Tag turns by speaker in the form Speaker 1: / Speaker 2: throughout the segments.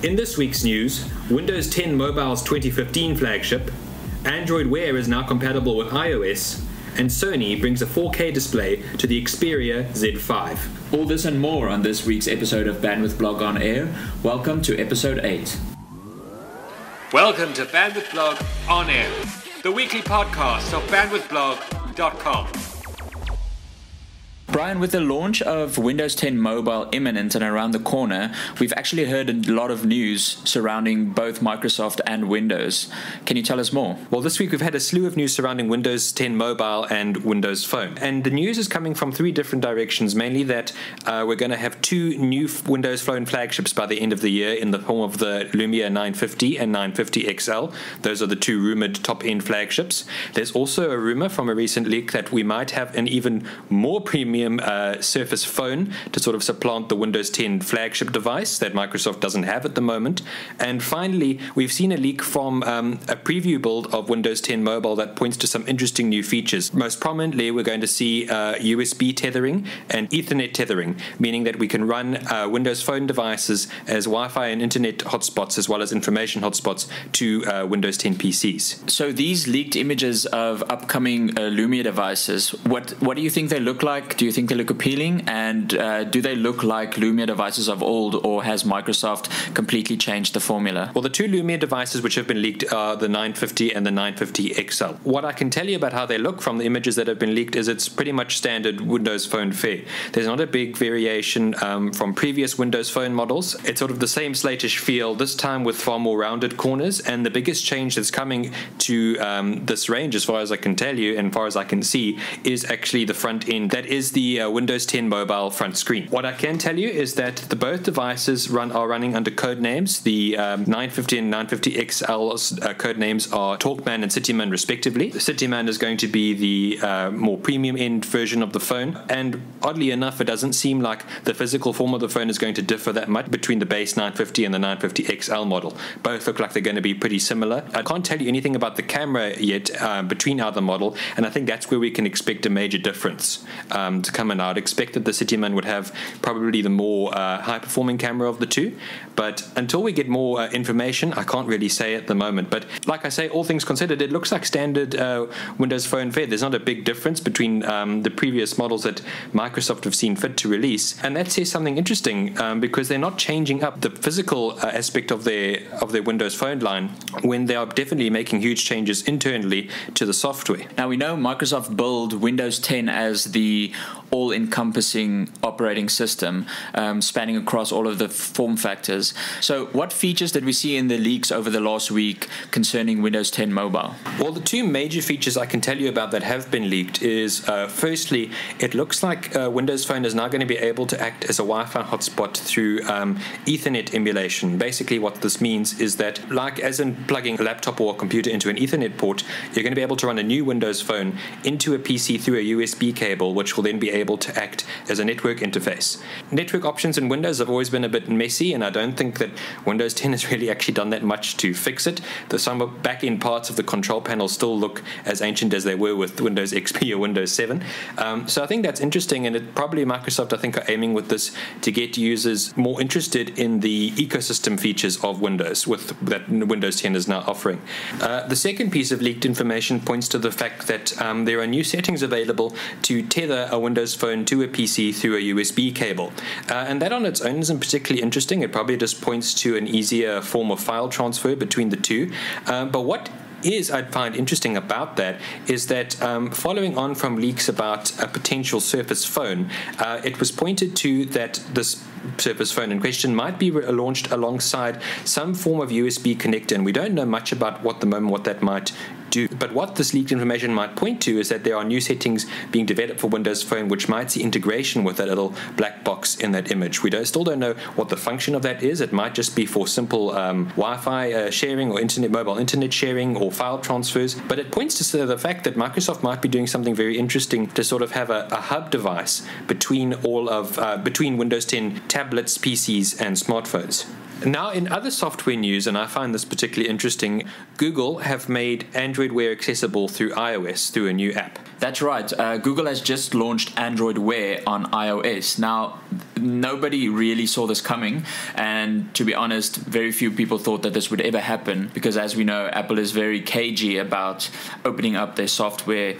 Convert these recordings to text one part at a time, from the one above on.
Speaker 1: In this week's news, Windows 10 Mobile's 2015 flagship, Android Wear is now compatible with iOS, and Sony brings a 4K display to the Xperia Z5.
Speaker 2: All this and more on this week's episode of Bandwidth Blog On Air. Welcome to episode 8.
Speaker 3: Welcome to Bandwidth Blog On Air, the weekly podcast of bandwidthblog.com.
Speaker 2: Bryan, with the launch of Windows 10 Mobile imminent and around the corner, we've actually heard a lot of news surrounding both Microsoft and Windows. Can you tell us more?
Speaker 1: Well, this week we've had a slew of news surrounding Windows 10 Mobile and Windows Phone. And the news is coming from three different directions, mainly that we're going to have two new Windows Phone flagships by the end of the year in the form of the Lumia 950 and 950 XL. Those are the two rumored top-end flagships. There's also a rumor from a recent leak that we might have an even more premium Surface phone to sort of supplant the Windows 10 flagship device that Microsoft doesn't have at the moment. And finally, we've seen a leak from a preview build of Windows 10 Mobile that points to some interesting new features. Most prominently, we're going to see USB tethering and Ethernet tethering, meaning that we can run Windows Phone devices as Wi-Fi and Internet hotspots as well as information hotspots to Windows 10 PCs.
Speaker 2: So these leaked images of upcoming Lumia devices, what do you think they look like? Do you think they look appealing? And do they look like Lumia devices of old, or has Microsoft completely changed the formula?
Speaker 1: Well, the two Lumia devices which have been leaked are the 950 and the 950 XL. What I can tell you about how they look from the images that have been leaked is it's pretty much standard Windows Phone fare. There's not a big variation from previous Windows Phone models. It's sort of the same slatish feel, this time with far more rounded corners. And the biggest change that's coming to this range, as far as I can tell you and far as I can see, is actually the front end. That is the Windows 10 Mobile front screen. What I can tell you is that both devices are running under code names. The 950 and 950 XL's code names are Talkman and Cityman respectively. The Cityman is going to be the more premium end version of the phone, and oddly enough, it doesn't seem like the physical form of the phone is going to differ that much between the base 950 and the 950 XL model. Both look like they're going to be pretty similar. I can't tell you anything about the camera yet between either model, and I think that's where we can expect a major difference to come in. I'd expect that the Cityman would have probably the more high-performing camera of the two, but until we get more information, I can't really say at the moment. But like I say, all things considered, it looks like standard Windows Phone fare. There's not a big difference between the previous models that Microsoft have seen fit to release, and that says something interesting because they're not changing up the physical aspect of their Windows Phone line when they are definitely making huge changes internally to the software.
Speaker 2: Now, we know Microsoft built Windows 10 as the all-encompassing operating system spanning across all of the form factors. So what features did we see in the leaks over the last week concerning Windows 10 Mobile?
Speaker 1: Well, the two major features I can tell you about that have been leaked is firstly, it looks like Windows Phone is now going to be able to act as a Wi-Fi hotspot through Ethernet emulation. Basically what this means is that, like as in plugging a laptop or a computer into an Ethernet port, you're going to be able to run a new Windows Phone into a PC through a USB cable, which will then be able to act as a network interface. Network options in Windows have always been a bit messy, and I don't think that Windows 10 has really actually done that much to fix it. Some back-end parts of the control panel still look as ancient as they were with Windows XP or Windows 7. So I think that's interesting, and probably Microsoft, I think, are aiming with this to get users more interested in the ecosystem features of Windows that Windows 10 is now offering. The second piece of leaked information points to the fact that there are new settings available to tether a Windows Phone to a PC through a USB cable. And that on its own isn't particularly interesting. It probably just points to an easier form of file transfer between the two. But what I'd find interesting about that is that following on from leaks about a potential Surface phone, it was pointed to that this Surface phone in question might be launched alongside some form of USB connector, and we don't know much about what that might do. But what this leaked information might point to is that there are new settings being developed for Windows Phone which might see integration with that little black box in that image. We still don't know what the function of that is. It might just be for simple Wi-Fi sharing or mobile internet sharing or file transfers, but it points to the fact that Microsoft might be doing something very interesting to sort of have a hub device between Windows 10 tablets, PCs, and smartphones. Now, in other software news, and I find this particularly interesting, Google have made Android Wear accessible through iOS through a new app.
Speaker 2: That's right. Google has just launched Android Wear on iOS. Now, nobody really saw this coming, and to be honest, very few people thought that this would ever happen, because as we know, Apple is very cagey about opening up their software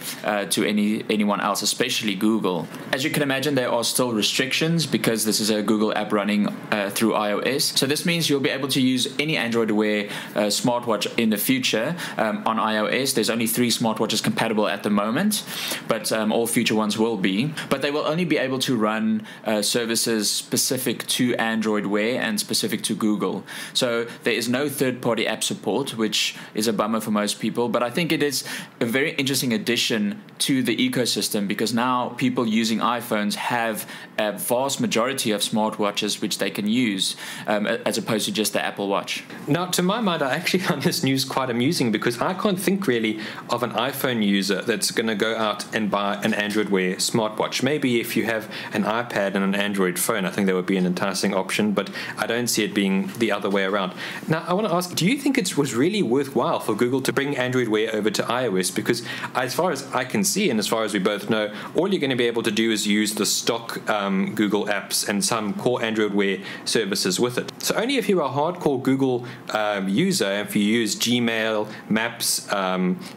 Speaker 2: to anyone else, especially Google. As you can imagine, there are still restrictions because this is a Google app running through iOS. So this means you'll be able to use any Android Wear smartwatch in the future on iOS. There's only 3 smartwatches compatible at the moment, but all future ones will be. But they will only be able to run services specific to Android Wear and specific to Google. So there is no third-party app support, which is a bummer for most people. But I think it is a very interesting addition to the ecosystem, because now people using iPhones have a vast majority of smartwatches which they can use, as opposed to just the Apple Watch.
Speaker 1: Now, to my mind, I actually find this news quite amusing, because I can't think really of an iPhone user that's going to go out and buy an Android Wear smartwatch. Maybe if you have an iPad and an Android phone, I think that would be an enticing option, but I don't see it being the other way around. Now, I want to ask, do you think it was really worthwhile for Google to bring Android Wear over to iOS? Because as far as I can see, and as far as we both know, all you're going to be able to do is use the stock Google apps and some core Android Wear services with it. So only if you're a hardcore Google user, if you use Gmail, Maps,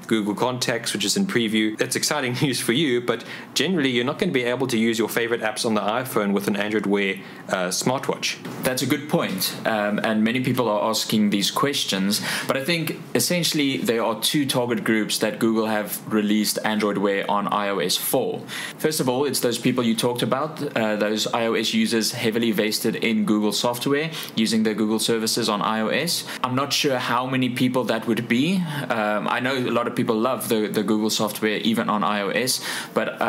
Speaker 1: Google Contacts, which is in preview, that's exciting news for you, but generally you're not going to be able to use your favorite apps on the iPhone with an Android Wear smartwatch.
Speaker 2: That's a good point, and many people are asking these questions, but I think essentially there are 2 target groups that Google have released Android Wear on iOS for. First of all, it's those people you talked about, those iOS users heavily vested in Google software, using the Google services on iOS. I'm not sure how many people that would be. I know a lot of people love the Google software even on iOS, but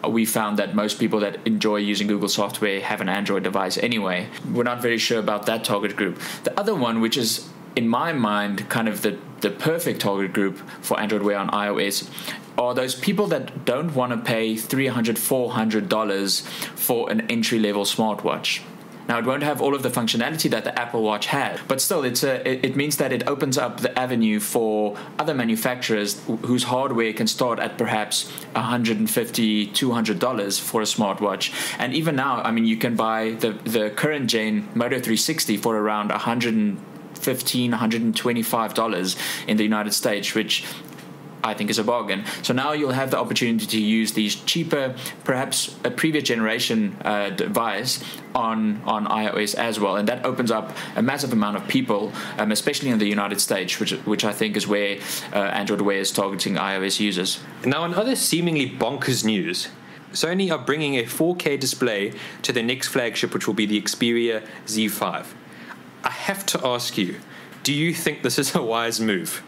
Speaker 2: we found that most people that enjoy using Google software have an Android device anyway. We're not very sure about that target group. The other one, which is in my mind kind of the perfect target group for Android Wear on iOS, are those people that don't want to pay $300, $400 for an entry-level smartwatch. Now, it won't have all of the functionality that the Apple Watch had, but still, it means that it opens up the avenue for other manufacturers whose hardware can start at perhaps $150, $200 for a smartwatch. And even now, I mean, you can buy the current gen Moto 360 for around $115, $125 in the United States, which I think is a bargain. So now you'll have the opportunity to use these cheaper, perhaps a previous generation device on iOS as well, and that opens up a massive amount of people, especially in the United States, which I think is where Android Wear is targeting iOS users.
Speaker 1: Now, in other seemingly bonkers news, Sony are bringing a 4K display to their next flagship, which will be the Xperia Z5. I have to ask you, do you think this is a wise move?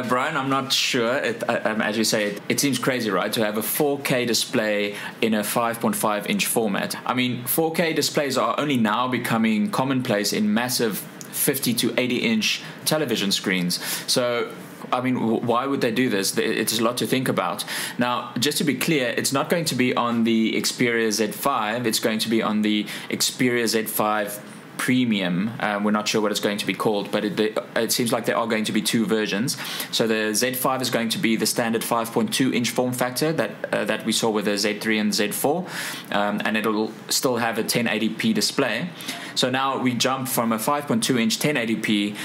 Speaker 2: Brian, I'm not sure. As you say, it seems crazy, right, to have a 4K display in a 5.5-inch format. I mean, 4K displays are only now becoming commonplace in massive 50 to 80-inch television screens. So, I mean, why would they do this? It's a lot to think about. Now, just to be clear, it's not going to be on the Xperia Z5. It's going to be on the Xperia Z5 Premium. We're not sure what it's going to be called, but it seems like there are going to be 2 versions. So the Z5 is going to be the standard 5.2-inch form factor that we saw with the Z3 and Z4, and it'll still have a 1080p display. So now we jump from a 5.2-inch 1080p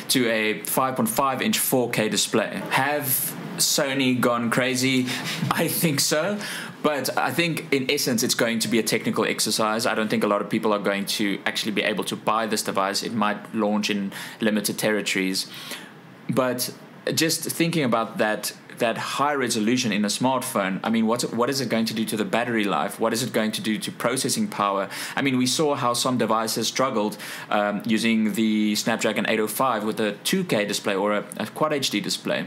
Speaker 2: to a 5.5-inch 4K display. Have Sony gone crazy? I think so. But I think, in essence, it's going to be a technical exercise. I don't think a lot of people are going to actually be able to buy this device. It might launch in limited territories. But just thinking about that high resolution in a smartphone, I mean, what is it going to do to the battery life? What is it going to do to processing power? I mean, we saw how some devices struggled using the Snapdragon 805 with a 2K display or a Quad HD display.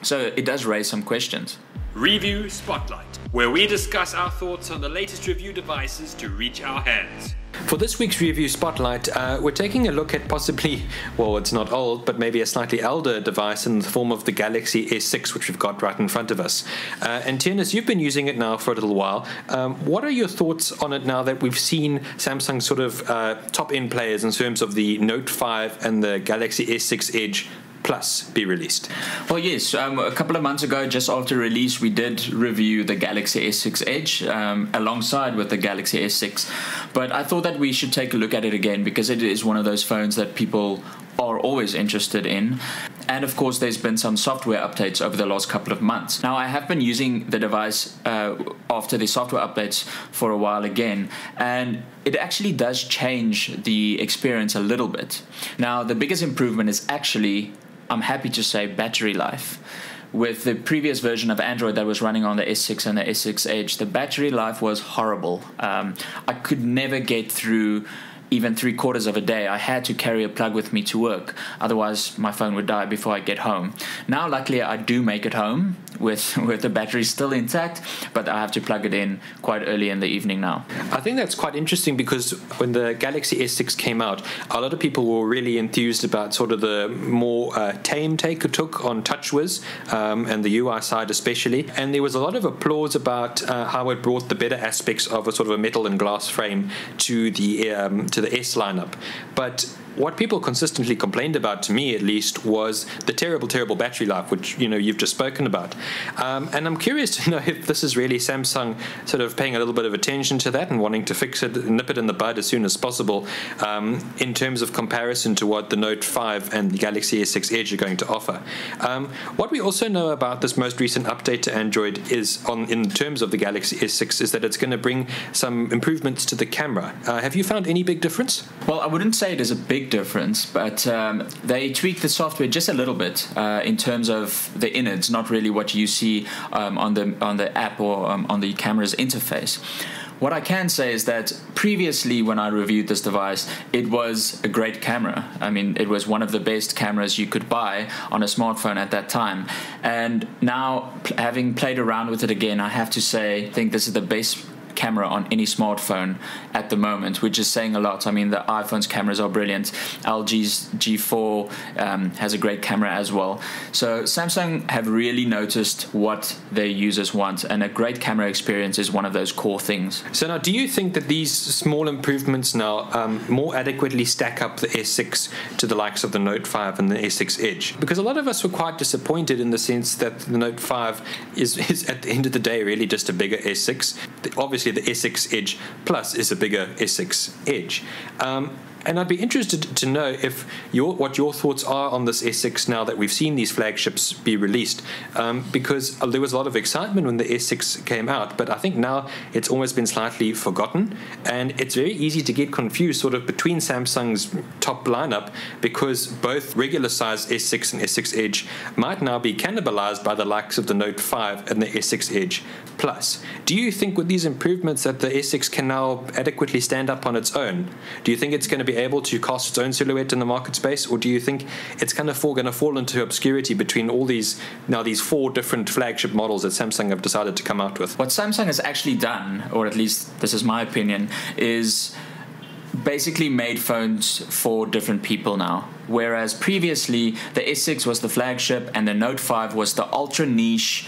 Speaker 2: So it does raise some questions.
Speaker 3: Review Spotlight. where we discuss our thoughts on the latest review devices to reach our hands.
Speaker 1: For this week's review spotlight, we're taking a look at possibly, well, it's not old, but maybe a slightly elder device in the form of the Galaxy S6, which we've got right in front of us. And Theunis, you've been using it now for a little while. What are your thoughts on it now that we've seen Samsung sort of top-end players in terms of the Note 5 and the Galaxy S6 Edge Plus be released?
Speaker 2: Well, yes. A couple of months ago, just after release, we did review the Galaxy S6 Edge alongside with the Galaxy S6. But I thought that we should take a look at it again because it is one of those phones that people are always interested in. And of course, there's been some software updates over the last couple of months. Now, I have been using the device after the software updates for a while again, and it actually does change the experience a little bit. Now, the biggest improvement is actually, I'm happy to say, battery life. With the previous version of Android that was running on the S6 and the S6 Edge, the battery life was horrible. I could never get through even 3/4 of a day. I had to carry a plug with me to work, otherwise my phone would die before I get home. Now, luckily, I do make it home with the battery still intact, but I have to plug it in quite early in the evening now.
Speaker 1: I think that's quite interesting because when the Galaxy S6 came out, a lot of people were really enthused about sort of the more tame take it took on TouchWiz and the UI side especially, and there was a lot of applause about how it brought the better aspects of a sort of a metal and glass frame to the S lineup. But what people consistently complained about, to me at least, was the terrible battery life, which you've just spoken about. And I'm curious to know if this is really Samsung sort of paying a little bit of attention to that and wanting to fix it, nip it in the bud as soon as possible, in terms of comparison to what the Note 5 and the Galaxy S6 Edge are going to offer. What we also know about this most recent update to Android is, in terms of the Galaxy S6, is that it's going to bring some improvements to the camera. Have you found any big difference?
Speaker 2: Well, I wouldn't say it is a big difference, but they tweaked the software just a little bit in terms of the innards, not really what you see on the app or on the camera's interface. What I can say is that previously when I reviewed this device, it was a great camera. I mean, it was one of the best cameras you could buy on a smartphone at that time. And now, having played around with it again, I have to say, I think this is the best camera on any smartphone at the moment, which is saying a lot. I mean, the iPhone's cameras are brilliant. LG's G4 has a great camera as well. So Samsung have really noticed what their users want, and a great camera experience is one of those core things.
Speaker 1: So now, do you think that these small improvements now more adequately stack up the S6 to the likes of the Note 5 and the S6 Edge? Because a lot of us were quite disappointed in the sense that the Note 5 is at the end of the day really just a bigger S6. Obviously, the S6 Edge Plus is a bigger S6 Edge. And I'd be interested to know if what your thoughts are on this S6 now that we've seen these flagships be released, because there was a lot of excitement when the S6 came out, but I think now it's almost been slightly forgotten, and it's very easy to get confused sort of between Samsung's top lineup, because both regular size S6 and S6 Edge might now be cannibalized by the likes of the Note 5 and the S6 Edge Plus. Do you think with these improvements that the S6 can now adequately stand up on its own? Do you think it's going to be able to cast its own silhouette in the market space, or do you think it's kind of going to fall into obscurity between all these 4 different flagship models that Samsung have decided to come out with?
Speaker 2: What Samsung has actually done, or at least this is my opinion, is basically made phones for different people now. Whereas previously the S6 was the flagship and the Note 5 was the ultra niche,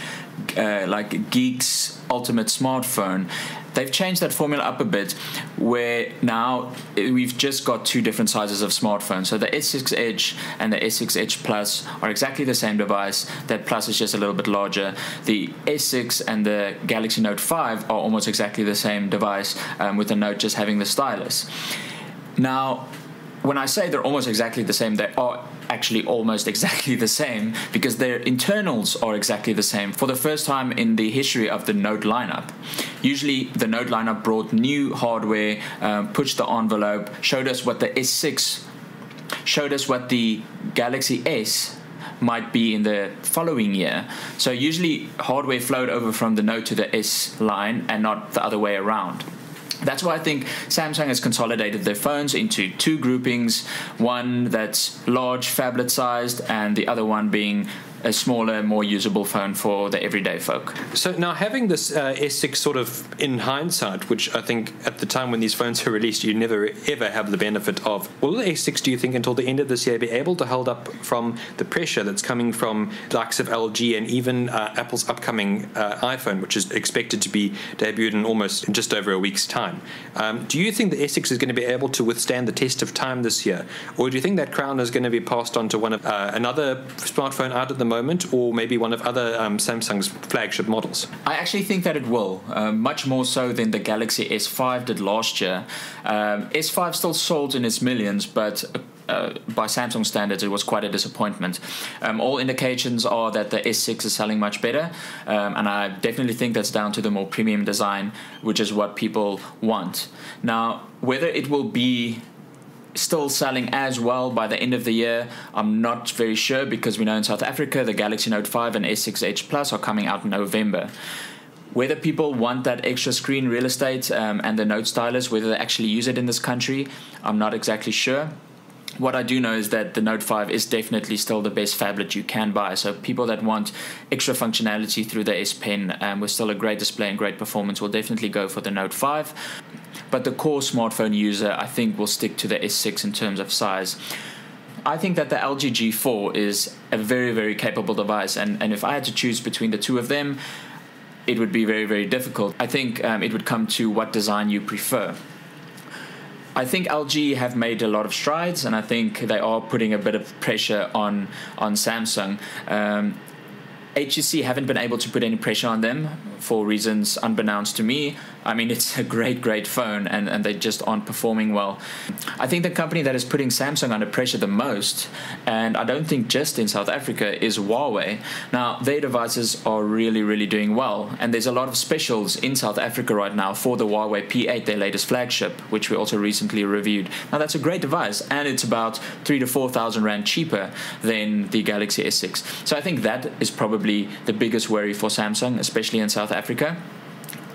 Speaker 2: like geeks ultimate smartphone. They've changed that formula up a bit, where now we've just got 2 different sizes of smartphones. So the S6 Edge and the S6 Edge Plus are exactly the same device. That Plus is just a little bit larger. The S6 and the Galaxy Note 5 are almost exactly the same device, with the Note just having the stylus. Now, when I say they're almost exactly the same, they are actually almost exactly the same, because their internals are exactly the same for the first time in the history of the Note lineup. Usually the Note lineup brought new hardware, pushed the envelope, showed us what the S6, showed us what the Galaxy S might be in the following year. So usually hardware flowed over from the Note to the S line and not the other way around. That's why I think Samsung has consolidated their phones into 2 groupings, one that's large, phablet sized, and the other one being a smaller, more usable phone for the everyday folk.
Speaker 1: So now having this S6 sort of in hindsight, which I think at the time when these phones were released, you never ever have the benefit of, will the S6, do you think, until the end of this year be able to hold up from the pressure that's coming from the likes of LG and even Apple's upcoming iPhone, which is expected to be debuted in just over a week's time? Do you think the S6 is going to be able to withstand the test of time this year? Or do you think that crown is going to be passed on to one of another smartphone out at the moment, or maybe one of other Samsung's flagship models?
Speaker 2: I actually think that it will, much more so than the Galaxy S5 did last year. S5 still sold in its millions, but by Samsung standards, it was quite a disappointment. All indications are that the S6 is selling much better, and I definitely think that's down to the more premium design, which is what people want. Now, whether it will be still selling as well by the end of the year, I'm not very sure, because we know in South Africa the Galaxy Note 5 and S6 Edge Plus are coming out in November. Whether people want that extra screen real estate and the Note stylus, whether they actually use it in this country, I'm not exactly sure. What I do know is that the Note 5 is definitely still the best phablet you can buy. So people that want extra functionality through the S Pen with still a great display and great performance will definitely go for the Note 5. But the core smartphone user, I think, will stick to the S6 in terms of size. I think that the LG G4 is a very, very capable device. And if I had to choose between the two of them, it would be very, very difficult. I think it would come to what design you prefer. I think LG have made a lot of strides, and I think they are putting a bit of pressure on Samsung. HTC haven't been able to put any pressure on them for reasons unbeknownst to me. I mean, it's a great, great phone, and they just aren't performing well. I think the company that is putting Samsung under pressure the most, and I don't think just in South Africa, is Huawei. Now, their devices are really, really doing well, and there's a lot of specials in South Africa right now for the Huawei P8, their latest flagship, which we also recently reviewed. Now, that's a great device, and it's about 3,000 to 4,000 Rand cheaper than the Galaxy S6. So I think that is probably the biggest worry for Samsung, especially in South Africa.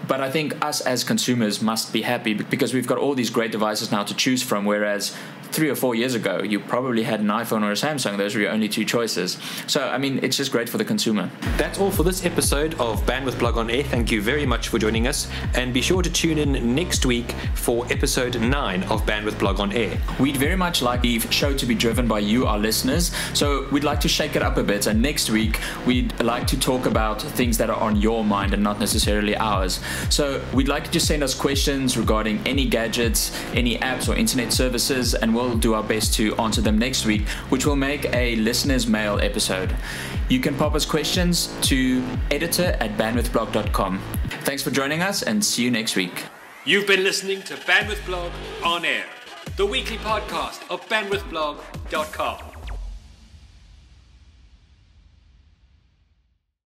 Speaker 2: But I think us as consumers must be happy, because we've got all these great devices now to choose from, whereas 3 or 4 years ago, you probably had an iPhone or a Samsung. Those were your only two choices. So, I mean, it's just great for the consumer.
Speaker 1: That's all for this episode of Bandwidth Blog on Air. Thank you very much for joining us. And be sure to tune in next week for episode 9 of Bandwidth Blog on Air.
Speaker 2: We'd very much like the show to be driven by you, our listeners. So we'd like to shake it up a bit. And next week, we'd like to talk about things that are on your mind and not necessarily ours. So we'd like you to send us questions regarding any gadgets, any apps or internet services, and we'll do our best to answer them next week, which will make a listener's mail episode. You can pop us questions to editor@bandwidthblog.com. Thanks for joining us, and see you next week.
Speaker 3: You've been listening to Bandwidth Blog on Air, the weekly podcast of bandwidthblog.com.